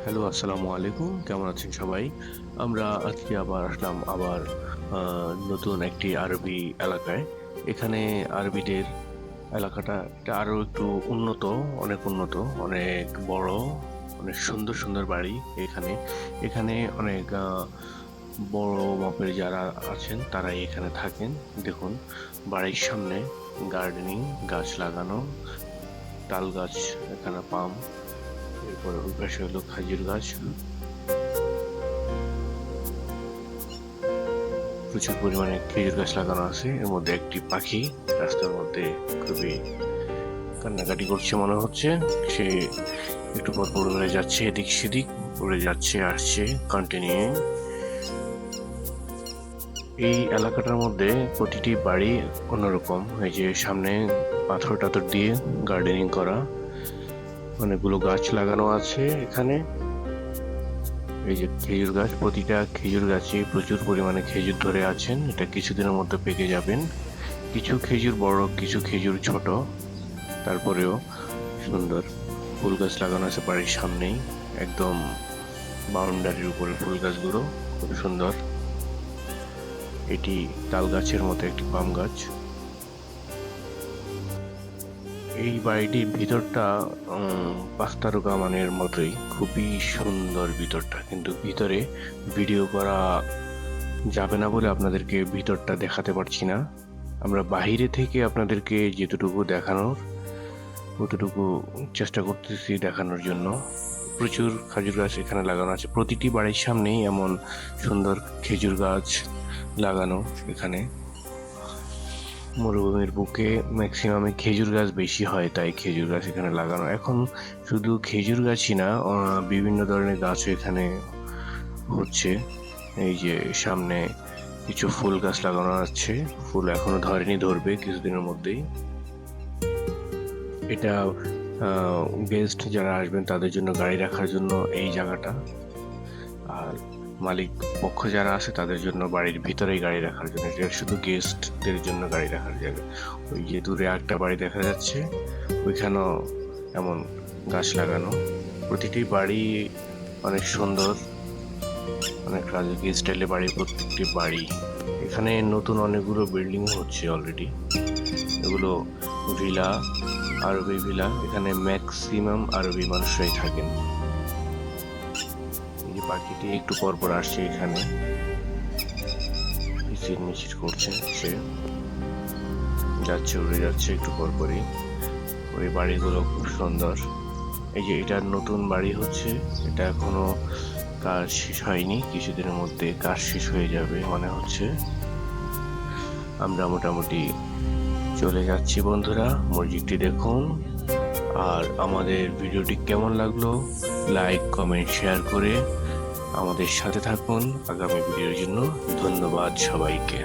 Hello, আসসালামু আলাইকুম। কেমন আছেন সবাই? আমরা আজকে আবার আসলাম নতুন একটি আরবি এলাকায়। এখানে আরবিদের এলাকাটা এটা আরো একটু উন্নত, অনেক উন্নত, অনেক বড়, অনেক সুন্দর সুন্দর বাড়ি এখানে। এখানে অনেক বড় মাপের যারা আছেন তারাই এখানে থাকেন। দেখুন, বাড়ির সামনে গার্ডেনিং, গাছ লাগানো, তাল গাছ, এখানে পাম, এরপর ওই পাশে হলো খেজুর গাছ। প্রচুর পরিমাণে খেজুর গাছ লাগানো আছে। এর মধ্যে একটি পাখি রাস্তার মধ্যে খুবই কান্নাকাটি করছে মনে হচ্ছে। সে একটু পর পর উড়ে যাচ্ছে, এদিক সেদিক উড়ে যাচ্ছে, আসছে কন্টিনিউ। এই এলাকাটার মধ্যে প্রতিটি বাড়ি অন্যরকম। এই যে সামনে পাথর টাথর দিয়ে গার্ডেনিং করা, অনেকগুলো গাছ লাগানো আছে এখানে। এই যে খেজুর গাছ, প্রতিটা খেজুর গাছে প্রচুর পরিমাণে খেজুর ধরে আছেন। এটা কিছুদিনের মধ্যে পেকে যাবেন। কিছু খেজুর বড়, কিছু খেজুর ছোট, তারপরেও সুন্দর। ফুল গাছ লাগানো আছে বাড়ির সামনেই, একদম বাউন্ডারির উপরে ফুল গাছগুলো খুব সুন্দর। এটি তাল গাছের মতো একটি পাম গাছ। এই বাড়িটির ভিতরটা 5 তারকা মানের মতোই, খুবই সুন্দর ভিতরটা, কিন্তু ভিতরে ভিডিও করা যাবে না বলে আপনাদেরকে ভিতরটা দেখাতে পারছি না। আমরা বাহিরে থেকে আপনাদেরকে যেতটুকু দেখানোর ততটুকু চেষ্টা করতেছি দেখানোর জন্য। প্রচুর খেজুর গাছ এখানে লাগানো আছে, প্রতিটি বাড়ির সামনেই এমন সুন্দর খেজুর গাছ লাগানো। এখানে মরুভূমির বুকে ম্যাক্সিমামে খেজুর গাছ বেশি হয়, তাই খেজুর গাছ এখানে লাগানো। এখন শুধু খেজুর গাছই না, বিভিন্ন ধরনের গাছও এখানে হচ্ছে। এই যে সামনে কিছু ফুল গাছ লাগানো আছে, ফুল এখনো ধরেনি, ধরবে কিছুদিনের মধ্যেই। এটা গেস্ট যারা আসবেন তাদের জন্য গাড়ি রাখার জন্য এই জায়গাটা, আর মালিক পক্ষ যারা আছে তাদের জন্য বাড়ির ভিতরেই গাড়ি রাখার জন্য। এটা শুধু গেস্টদের জন্য গাড়ি রাখার জায়গা। ওই যে দূরে একটা বাড়ি দেখা যাচ্ছে, ওইখানেও এমন গাছ লাগানো। প্রতিটি বাড়ি অনেক সুন্দর, অনেক রাজকীয় স্টাইলে বাড়ি প্রত্যেকটি বাড়ি। এখানে নতুন অনেকগুলো বিল্ডিং হচ্ছে অলরেডি। এগুলো ভিলা, আরবি ভিলা। এখানে ম্যাক্সিমাম আরবি মানুষরাই থাকেন। এই যে পাখিটি একটু পর পর আসছে এখানে, কিচির মিচির করছে, সে যাচ্ছে, উড়ে যাচ্ছে একটু পর পরই। ওই বাড়িগুলো খুব সুন্দর। এই যে এটা নতুন বাড়ি হচ্ছে, এটা এখনো কাজ শেষ হয়নি, কিছুদিনের মধ্যে কাজ শেষ হয়ে যাবে মনে হচ্ছে। আমরা মোটামুটি চলে যাচ্ছি বন্ধুরা। মসজিদটি দেখুন, আর আমাদের ভিডিওটি কেমন লাগলো লাইক, কমেন্ট, শেয়ার করে আমাদের সাথে থাকুন আগামী ভিডিওর জন্য। ধন্যবাদ সবাইকে।